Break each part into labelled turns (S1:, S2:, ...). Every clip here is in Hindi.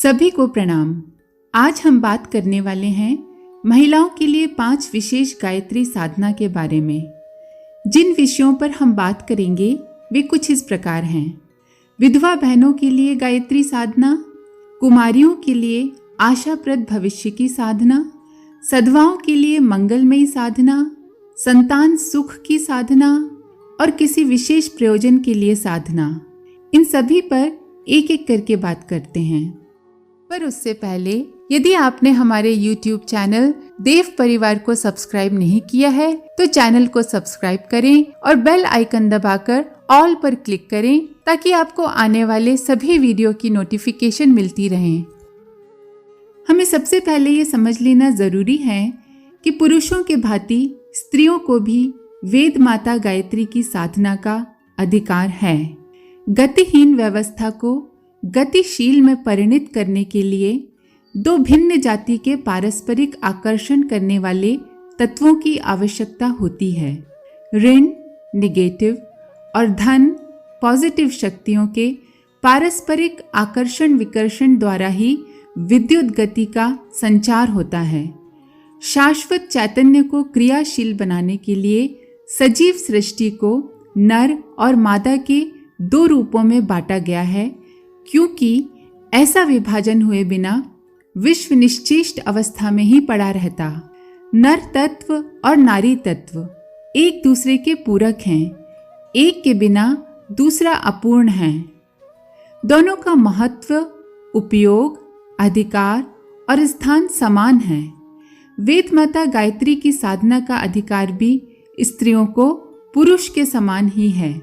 S1: सभी को प्रणाम। आज हम बात करने वाले हैं महिलाओं के लिए 5 विशेष गायत्री साधना के बारे में। जिन विषयों पर हम बात करेंगे वे कुछ इस प्रकार हैं। विधवा बहनों के लिए गायत्री साधना, कुमारियों के लिए आशाप्रद भविष्य की साधना, सधवाओं के लिए मंगलमयी साधना, संतान सुख की साधना और किसी विशेष प्रयोजन के लिए साधना। इन सभी पर एक एक करके बात करते हैं। पर उससे पहले यदि आपने हमारे YouTube चैनल देव परिवार को सब्सक्राइब नहीं किया है तो चैनल को सब्सक्राइब करें और बेल आइकन दबाकर ऑल पर क्लिक करें ताकि आपको आने वाले सभी वीडियो की नोटिफिकेशन मिलती रहे। हमें सबसे पहले ये समझ लेना जरूरी है कि पुरुषों के भांति स्त्रियों को भी वेद माता गायत्री की साधना का अधिकार है। गतिहीन व्यवस्था को गतिशील में परिणित करने के लिए दो भिन्न जाति के पारस्परिक आकर्षण करने वाले तत्वों की आवश्यकता होती है। ऋण निगेटिव और धन पॉजिटिव शक्तियों के पारस्परिक आकर्षण विकर्षण द्वारा ही विद्युत गति का संचार होता है। शाश्वत चैतन्य को क्रियाशील बनाने के लिए सजीव सृष्टि को नर और मादा के 2 रूपों में बांटा गया है, क्योंकि ऐसा विभाजन हुए बिना विश्व निश्चेष्ट अवस्था में ही पड़ा रहता। नर तत्व और नारी तत्व एक दूसरे के पूरक हैं, एक के बिना दूसरा अपूर्ण है। दोनों का महत्व, उपयोग, अधिकार और स्थान समान है। वेद माता गायत्री की साधना का अधिकार भी स्त्रियों को पुरुष के समान ही है।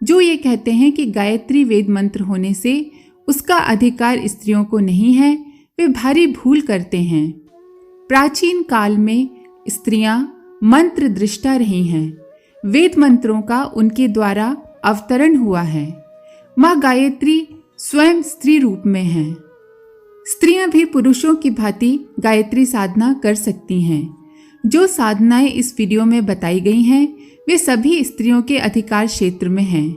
S1: जो ये कहते हैं कि गायत्री वेद मंत्र होने से उसका अधिकार स्त्रियों को नहीं है, वे भारी भूल करते हैं। प्राचीन काल में स्त्रियां मंत्र दृष्टा रही हैं। वेद मंत्रों का उनके द्वारा अवतरण हुआ है। माँ गायत्री स्वयं स्त्री रूप में है। स्त्रियां भी पुरुषों की भांति गायत्री साधना कर सकती हैं। जो साधनाएं इस वीडियो में बताई गई हैं वे सभी स्त्रियों के अधिकार क्षेत्र में हैं।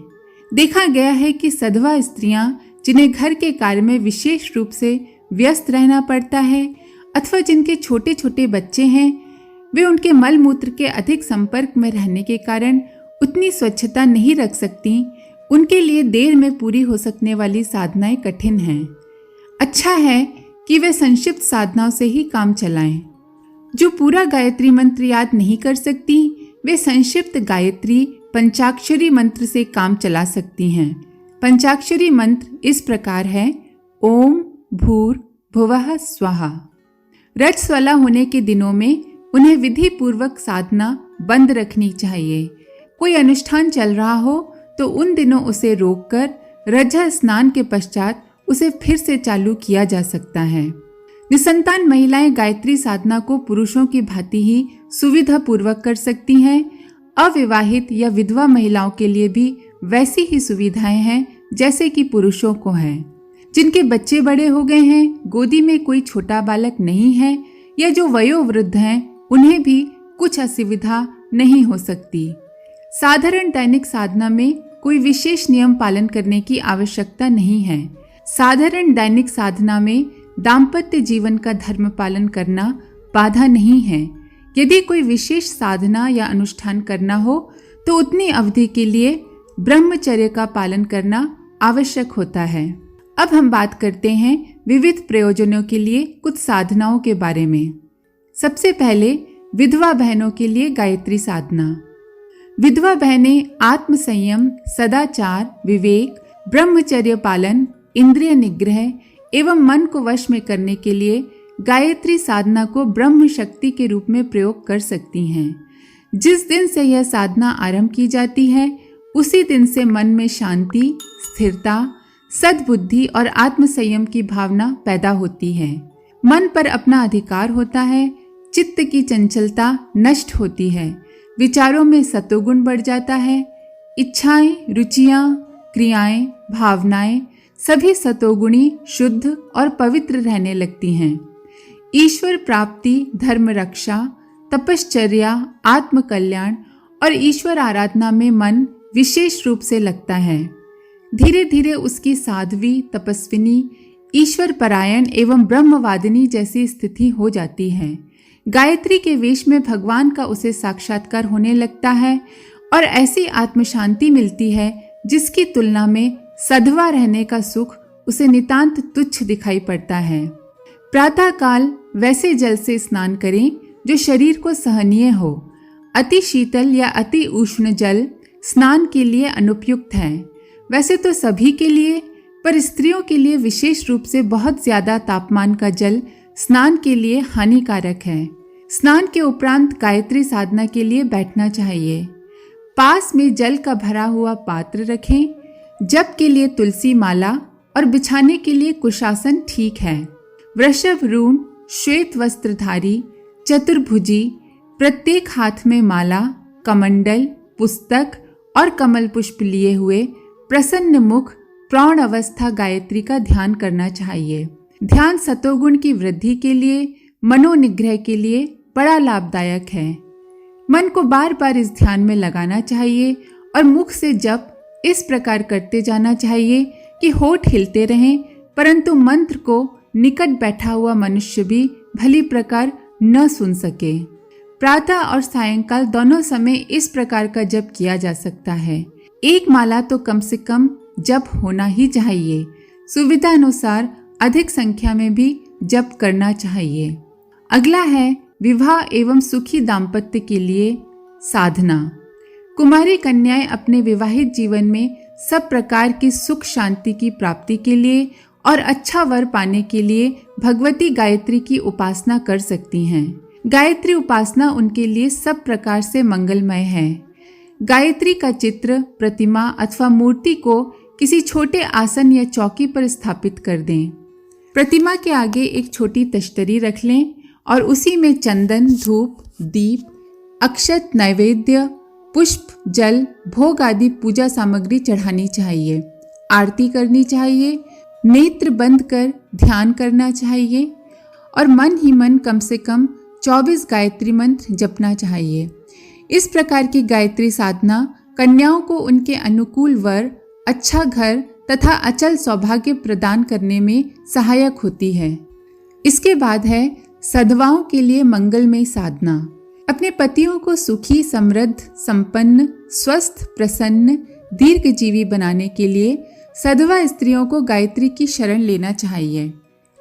S1: देखा गया है कि सधवा स्त्रियां जिन्हें घर के कार्य में विशेष रूप से व्यस्त रहना पड़ता है अथवा जिनके छोटे छोटे बच्चे हैं, वे उनके मल मूत्र के अधिक संपर्क में रहने के कारण उतनी स्वच्छता नहीं रख सकती। उनके लिए देर में पूरी हो सकने वाली साधनाएं कठिन हैं। अच्छा है कि वे संक्षिप्त साधनाओं से ही काम चलाएं। जो पूरा गायत्री मंत्र याद नहीं कर सकती वे संक्षिप्त गायत्री पंचाक्षरी मंत्र से काम चला सकती हैं। पंचाक्षरी मंत्र इस प्रकार है: ओम भूर भुवः स्वाहा। रजस्वला होने के दिनों में उन्हें विधि पूर्वक साधना बंद रखनी चाहिए। कोई अनुष्ठान चल रहा हो तो उन दिनों उसे रोककर रजा स्नान के पश्चात उसे फिर से चालू किया जा सकता है। निसंतान महिलाएं गायत्री साधना को पुरुषों की भांति ही सुविधा पूर्वक कर सकती हैं। अविवाहित या विधवा महिलाओं के लिए भी वैसी ही सुविधाएं हैं जैसे कि पुरुषों को हैं। जिनके बच्चे बड़े हो गए हैं, गोदी में कोई छोटा बालक नहीं है या जो वयोवृद्ध हैं, उन्हें भी कुछ असुविधा नहीं हो सकती। साधारण दैनिक साधना में कोई विशेष नियम पालन करने की आवश्यकता नहीं है। साधारण दैनिक साधना में दाम्पत्य जीवन का धर्म पालन करना बाधा नहीं है। यदि कोई विशेष साधना या अनुष्ठान करना हो तो उतनी अवधि के लिए ब्रह्मचर्य का पालन करना आवश्यक होता है। अब हम बात करते हैं विविध प्रयोजनों के लिए कुछ साधनाओं के बारे में। सबसे पहले विधवा बहनों के लिए गायत्री साधना। विधवा बहनें आत्म संयम, सदाचार, विवेक, ब्रह्मचर्य पालन, इंद्रिय निग्रह एवं मन को वश में करने के लिए गायत्री साधना को ब्रह्म शक्ति के रूप में प्रयोग कर सकती हैं। जिस दिन से यह साधना आरंभ की जाती है उसी दिन से मन में शांति, स्थिरता, सद्बुद्धि और आत्म संयम की भावना पैदा होती है। मन पर अपना अधिकार होता है। चित्त की चंचलता नष्ट होती है। विचारों में सतोगुण बढ़ जाता है। इच्छाएं, रुचियां, क्रियाएं, भावनाएं सभी सतोगुणी, शुद्ध और पवित्र रहने लगती हैं। ईश्वर प्राप्ति, धर्म रक्षा, तपश्चर्या, आत्म कल्याण और ईश्वर आराधना में मन विशेष रूप से लगता है। धीरे धीरे उसकी साध्वी, तपस्विनी ईश्वर परायण एवं ब्रह्मवादिनी जैसी स्थिति हो जाती है। गायत्री के वेश में भगवान का उसे साक्षात्कार होने लगता है और ऐसी आत्मशांति मिलती है जिसकी तुलना में सधवा रहने का सुख उसे नितांत तुच्छ दिखाई पड़ता है। प्रातः काल वैसे जल से स्नान करें जो शरीर को सहनीय हो। अति शीतल या अति उष्ण जल स्नान के लिए अनुपयुक्त है। वैसे तो सभी के लिए, पर स्त्रियों के लिए विशेष रूप से बहुत ज्यादा तापमान का जल स्नान के लिए हानिकारक है। स्नान के उपरांत गायत्री साधना के लिए बैठना चाहिए। पास में जल का भरा हुआ पात्र रखें। जप के लिए तुलसी माला और बिछाने के लिए कुशासन ठीक है। वृषभ रून, श्वेत वस्त्रधारी, चतुर्भुजी, प्रत्येक हाथ में माला, कमंडल, पुस्तक और कमल पुष्प लिए हुए प्रसन्न मुख प्रौढ़ अवस्था गायत्री का ध्यान करना चाहिए। ध्यान सतोगुण की वृद्धि के लिए, मनोनिग्रह के लिए बड़ा लाभदायक है। मन को बार बार इस ध्यान में लगाना चाहिए और मुख से जप इस प्रकार करते जाना चाहिए कि होठ हिलते रहें, परंतु मंत्र को निकट बैठा हुआ मनुष्य भी भली प्रकार न सुन सके। प्रातः और सायंकाल दोनों समय इस प्रकार का जप किया जा सकता है। एक माला तो कम से कम जप होना ही चाहिए। सुविधा अनुसार अधिक संख्या में भी जप करना चाहिए। अगला है विवाह एवं सुखी दाम्पत्य के लिए साधना। कुमारी कन्याएं अपने विवाहित जीवन में सब प्रकार की सुख शांति की प्राप्ति के लिए और अच्छा वर पाने के लिए भगवती गायत्री की उपासना कर सकती हैं। गायत्री उपासना उनके लिए सब प्रकार से मंगलमय है। गायत्री का चित्र, प्रतिमा अथवा मूर्ति को किसी छोटे आसन या चौकी पर स्थापित कर दें। प्रतिमा के आगे एक छोटी तश्तरी रख लें और उसी में चंदन, धूप, दीप, अक्षत, नैवेद्य, पुष्प, जल, भोग आदि पूजा सामग्री चढ़ानी चाहिए। आरती करनी चाहिए। नेत्र बंद कर ध्यान करना चाहिए और मन ही मन कम से कम 24 गायत्री मंत्र जपना चाहिए। इस प्रकार की गायत्री साधना कन्याओं को उनके अनुकूल वर, अच्छा घर तथा अचल सौभाग्य प्रदान करने में सहायक होती है। इसके बाद है सधवाओं के लिए मंगलमय साधना। अपने पतियों को सुखी, समृद्ध, संपन्न, स्वस्थ, प्रसन्न, दीर्घजीवी बनाने के लिए सधवा स्त्रियों को गायत्री की शरण लेना चाहिए।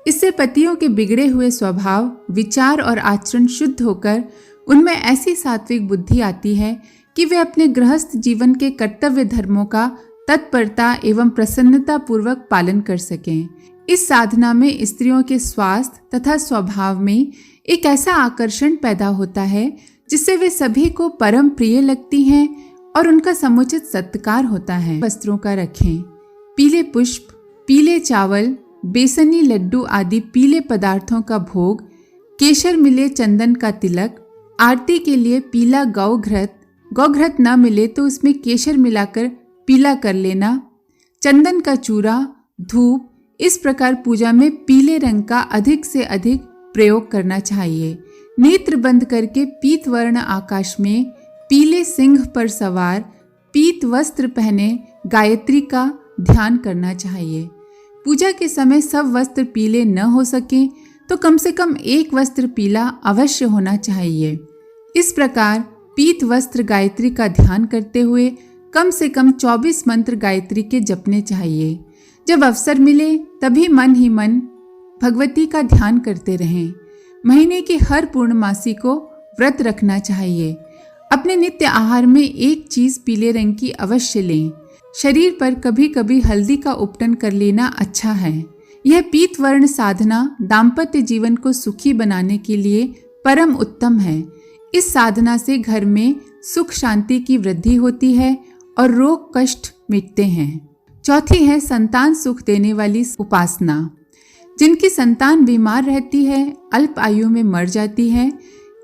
S1: इससे पतियों के बिगड़े हुए स्वभाव, विचार और आचरण शुद्ध होकर उनमें ऐसी सात्विक बुद्धि आती है कि वे अपने गृहस्थ जीवन के कर्तव्य धर्मों का तत्परता एवं प्रसन्नता पूर्वक पालन कर सकें। इस साधना में स्त्रियों के स्वास्थ्य तथा स्वभाव में एक ऐसा आकर्षण पैदा होता है जिससे वे सभी को परम प्रिय लगती हैं और उनका समुचित सत्कार होता है। वस्त्रों का रखें। पीले पुष्प, पीले चावल, बेसनी लड्डू आदि पीले पदार्थों का भोग, केशर मिले चंदन का तिलक, आरती के लिए पीला गौघृत न मिले तो उसमें केशर मिलाकर पीला कर लेना, चंदन का चूरा, धूप, इस प्रकार पूजा में पीले रंग का अधिक से अधिक प्रयोग करना चाहिए। नेत्र बंद करके पीत वर्ण आकाश में पीले सिंह पर सवार पीत वस्त्र पहने गायत्री का ध्यान करना चाहिए। पूजा के समय सब वस्त्र पीले न हो सके तो कम से कम एक वस्त्र पीला अवश्य होना चाहिए। इस प्रकार पीत वस्त्र गायत्री का ध्यान करते हुए कम से कम 24 मंत्र गायत्री के जपने चाहिए। जब अवसर मिले तभी मन ही मन भगवती का ध्यान करते रहें। महीने की हर पूर्णमासी को व्रत रखना चाहिए। अपने नित्य आहार में एक चीज पीले रंग की अवश्य लें। शरीर पर कभी कभी हल्दी का उपटन कर लेना अच्छा है। यह पीत वर्ण साधना दाम्पत्य जीवन को सुखी बनाने के लिए परम उत्तम है। इस साधना से घर में सुख शांति की वृद्धि होती है और रोग कष्ट मिटते हैं। चौथी है संतान सुख देने वाली उपासना। जिनकी संतान बीमार रहती है, अल्प आयु में मर जाती है,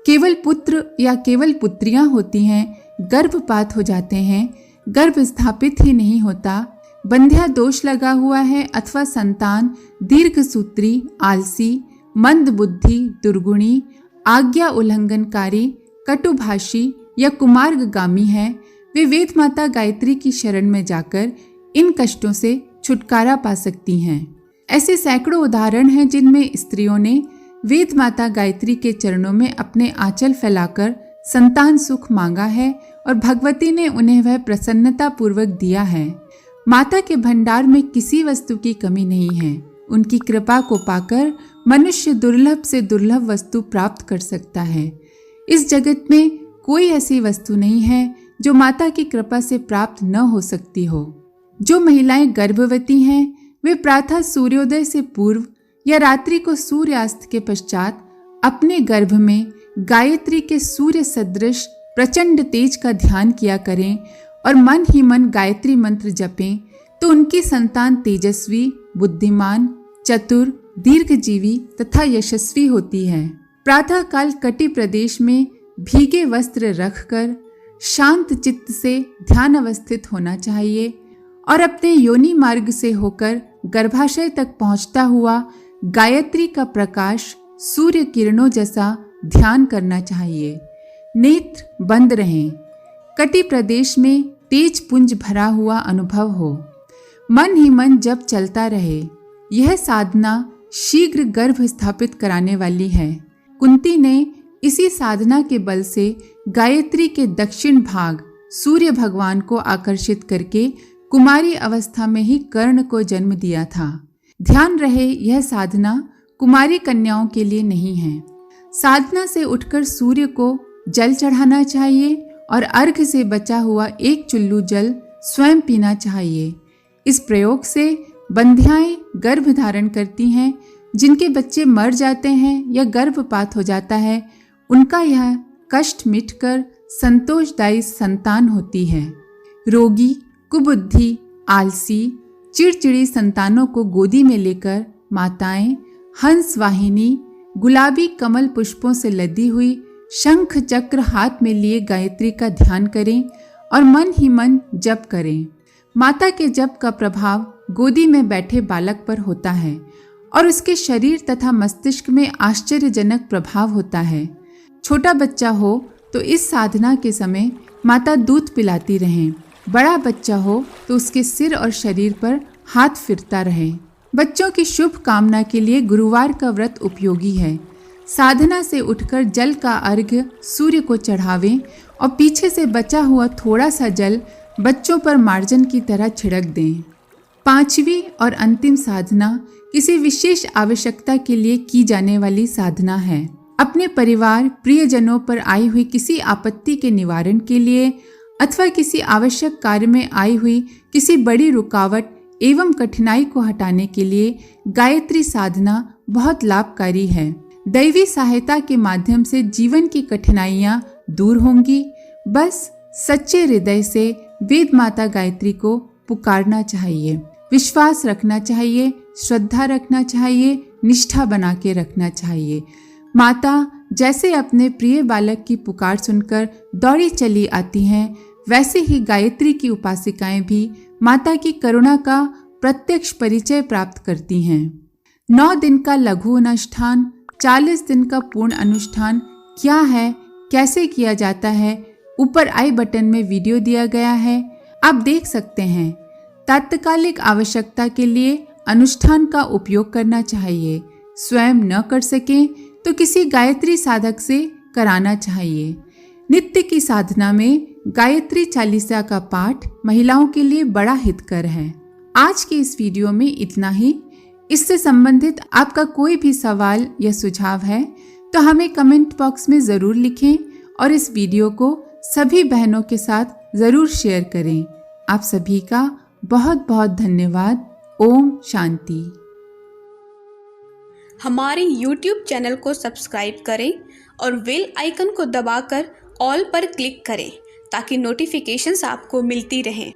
S1: केवल पुत्र या केवल पुत्रियां होती हैं, गर्भपात हो जाते हैं, गर्भ स्थापित ही नहीं होता, बंध्या दोष लगा हुआ है अथवा संतान दीर्घसूत्री, आलसी, मंद बुद्धि, दुर्गुणी, आज्ञा उल्लंघनकारी, कटुभाषी या कुमार्गगामी है, वे वेद माता गायत्री की शरण में जाकर इन कष्टों से छुटकारा पा सकती हैं। ऐसे सैकड़ों उदाहरण हैं जिनमें स्त्रियों ने वेद माता गायत्री के चरणों में अपने आंचल फैलाकर संतान सुख मांगा है और भगवती ने उन्हें वह प्रसन्नता पूर्वक दिया है। माता के भंडार में किसी वस्तु की कमी नहीं है। उनकी कृपा को पाकर मनुष्य दुर्लभ से दुर्लभ वस्तु प्राप्त कर सकता है। इस जगत में कोई ऐसी वस्तु नहीं है जो माता की कृपा से प्राप्त न हो सकती हो। जो महिलाएं गर्भवती हैं वे प्रातः सूर्योदय से पूर्व या रात्रि को सूर्यास्त के पश्चात अपने गर्भ में गायत्री के सूर्य सदृश प्रचंड तेज का ध्यान किया करें और मन ही मन गायत्री मंत्र जपें तो उनकी संतान तेजस्वी, बुद्धिमान, चतुर, दीर्घजीवी तथा यशस्वी होती है। प्रातः काल कटि प्रदेश में भीगे वस्त्र रखकर शांत चित्त से ध्यान अवस्थित होना चाहिए और अपने योनि मार्ग से होकर गर्भाशय तक पहुंचता हुआ गायत्री का प्रकाश सूर्य किरणों जैसा ध्यान करना चाहिए। नेत्र बंद रहें। कटि प्रदेश में तेज पुंज भरा हुआ अनुभव हो। मन ही मन जप चलता रहे। यह साधना शीघ्र गर्भ स्थापित कराने वाली है। कुंती ने इसी साधना के बल से गायत्री के दक्षिण भाग सूर्य भगवान को आकर्षित करके कुमारी अवस्था में ही कर्ण को जन्म दिया था। ध्यान रहे, यह साधना कुमारी कन्याओं के लिए नहीं है। साधना से उठकर सूर्य को जल चढ़ाना चाहिए और अर्घ से बचा हुआ एक चुल्लू जल स्वयं पीना चाहिए। इस प्रयोग से बंध्याएं गर्भ धारण करती हैं। जिनके बच्चे मर जाते हैं या गर्भपात हो जाता है उनका यह कष्ट मिटकर संतोषदायी संतान होती है। रोगी, कुबुद्धि, आलसी, चिड़चिड़ी संतानों को गोदी में लेकर माताएं हंस वाहिनी, गुलाबी कमल पुष्पों से लदी हुई शंख चक्र हाथ में लिए गायत्री का ध्यान करें और मन ही मन जप करें। माता के जप का प्रभाव गोदी में बैठे बालक पर होता है और उसके शरीर तथा मस्तिष्क में आश्चर्यजनक प्रभाव होता है। छोटा बच्चा हो तो इस साधना के समय माता दूध पिलाती रहें। बड़ा बच्चा हो तो उसके सिर और शरीर पर हाथ फिरता रहे। बच्चों की शुभ कामना के लिए गुरुवार का व्रत उपयोगी है। साधना से उठकर जल का अर्घ्य सूर्य को चढ़ावें और पीछे से बचा हुआ थोड़ा सा जल बच्चों पर मार्जन की तरह छिड़क दें। पांचवी और अंतिम साधना किसी विशेष आवश्यकता के लिए की जाने वाली साधना है। अपने परिवार प्रियजनों पर आई हुई किसी आपत्ति के निवारण के लिए अथवा किसी आवश्यक कार्य में आई हुई किसी बड़ी रुकावट एवं कठिनाई को हटाने के लिए गायत्री साधना बहुत लाभकारी है। दैवी सहायता के माध्यम से जीवन की कठिनाइयाँ दूर होंगी। बस सच्चे हृदय से वेद माता गायत्री को पुकारना चाहिए, विश्वास रखना चाहिए, श्रद्धा रखना चाहिए, निष्ठा बना के रखना चाहिए। माता जैसे अपने प्रिय बालक की पुकार सुनकर दौड़ी चली आती हैं, वैसे ही गायत्री की उपासिकाएं भी माता की करुणा का प्रत्यक्ष परिचय प्राप्त करती हैं। 9 दिन का लघु अनुष्ठान, 40 दिन का पूर्ण अनुष्ठान क्या है, कैसे किया जाता है, ऊपर आई बटन में वीडियो दिया गया है, आप देख सकते हैं। तात्कालिक आवश्यकता के लिए अनुष्ठान का उपयोग करना चाहिए। स्वयं न कर सकें तो किसी गायत्री साधक से कराना चाहिए। नित्य की साधना में गायत्री चालीसा का पाठ महिलाओं के लिए बड़ा हितकर है। आज की इस वीडियो में इतना ही। इससे संबंधित आपका कोई भी सवाल या सुझाव है तो हमें कमेंट बॉक्स में ज़रूर लिखें और इस वीडियो को सभी बहनों के साथ ज़रूर शेयर करें। आप सभी का बहुत बहुत धन्यवाद। ओम शांति।
S2: हमारे YouTube चैनल को सब्सक्राइब करें और बेल आइकन को दबाकर ऑल पर क्लिक करें ताकि नोटिफिकेशंस आपको मिलती रहें।